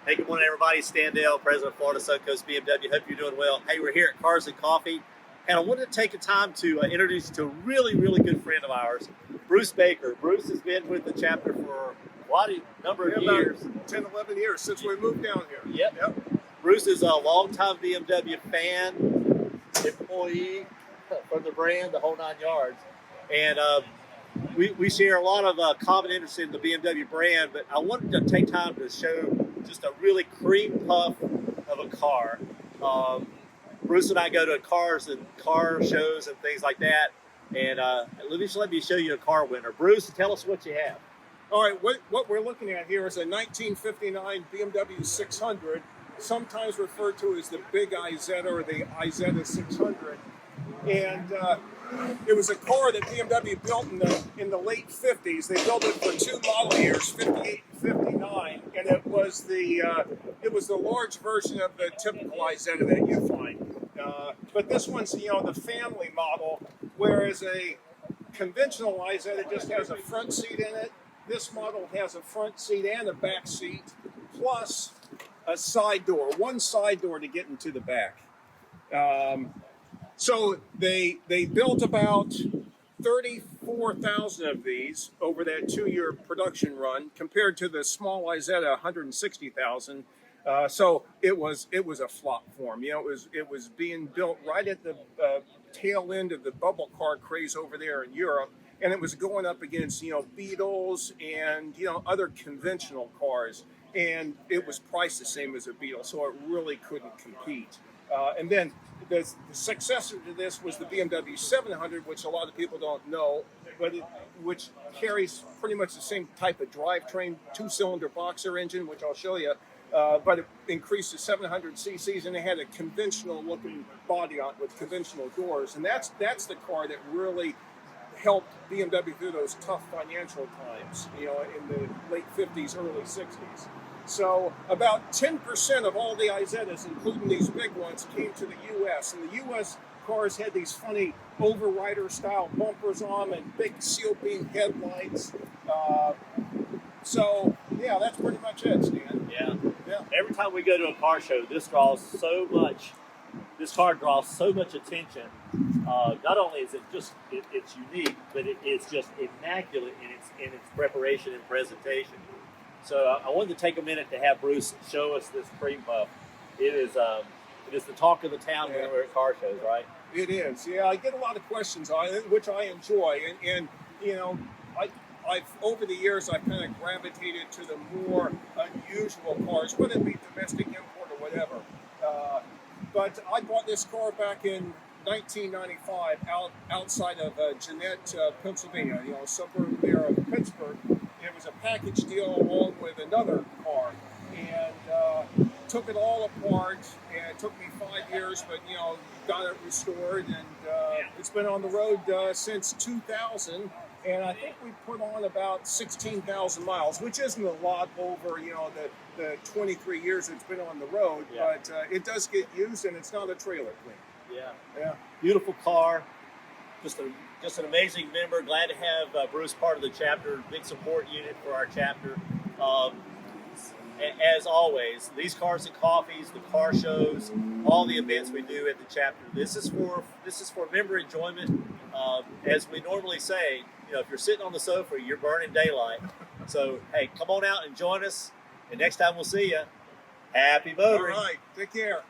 Hey, good morning, everybody. Stan Dale, President of Florida SunCoast BMW. Hope you're doing well. Hey, we're here at Cars and Coffee, and I wanted to take the time to introduce you to a really, really good friend of ours, Bruce Baker. Bruce has been with the chapter for quite a number of years. 10, 11 years since we moved down here. Yep. Bruce is a longtime BMW fan, employee for the brand, the whole 9 yards. And we share a lot of common interest in the BMW brand, but I wanted to take time to show just a really cream puff of a car. Bruce and I go to cars and car shows and things like that, and let me show you a car winner. Bruce, tell us what you have. All right, what we're looking at here is a 1959 BMW 600, sometimes referred to as the Big Isetta or the Isetta 600. And it was a car that BMW built in the late 50s. They built it for 2 model years, 58 and 59, and it was the large version of the typical Isetta that you find. But this one's the family model, whereas a conventional Isetta just has a front seat in it. This model has a front seat and a back seat, plus a side door, one side door to get into the back. So they built about 34,000 of these over that 2-year production run, compared to the small Isetta 160,000. So it was a flop for them. It was being built right at the tail end of the bubble car craze over there in Europe, and it was going up against Beetles and other conventional cars, and it was priced the same as a Beetle, so it really couldn't compete. And then the successor to this was the BMW 700, which a lot of people don't know, but which carries pretty much the same type of drivetrain, 2-cylinder boxer engine, which I'll show you. But it increased to 700 cc's, and it had a conventional-looking body on it with conventional doors, and that's the car that really helped BMW through those tough financial times, in the late 50s, early 60s. So about 10% of all the Isettas, including these big ones, came to the U.S. And the U.S. cars had these funny overrider-style bumpers on them and big seal beam headlights. So, yeah, that's pretty much it, Stan. Yeah. Every time we go to a car show, this car draws so much attention. Not only is it just it's unique, but it's just immaculate in its preparation and presentation. So I wanted to take a minute to have Bruce show us this cream puff. It is the talk of the town when we're at car shows, right? It is. Yeah, I get a lot of questions on it, which I enjoy, and I've over the years I've kind of gravitated to the more unusual cars, whether it be domestic import or whatever. But I bought this car back in 1995 outside of Jeanette, Pennsylvania, a suburb there of Pittsburgh. It was a package deal along with another car, and took it all apart, and it took me 5 years, but got it restored, and it's been on the road since 2000, and I think we put on about 16,000 miles, which isn't a lot over the 23 years it's been on the road, but it does get used, and it's not a trailer clean. Yeah. Beautiful car. Just an amazing member. Glad to have Bruce part of the chapter, big support unit for our chapter. As always, these Cars and Coffees, the car shows, all the events we do at the chapter, this is for member enjoyment. As we normally say, if you're sitting on the sofa, you're burning daylight. So, hey, come on out and join us. And next time we'll see you. Happy motoring. All right. Take care.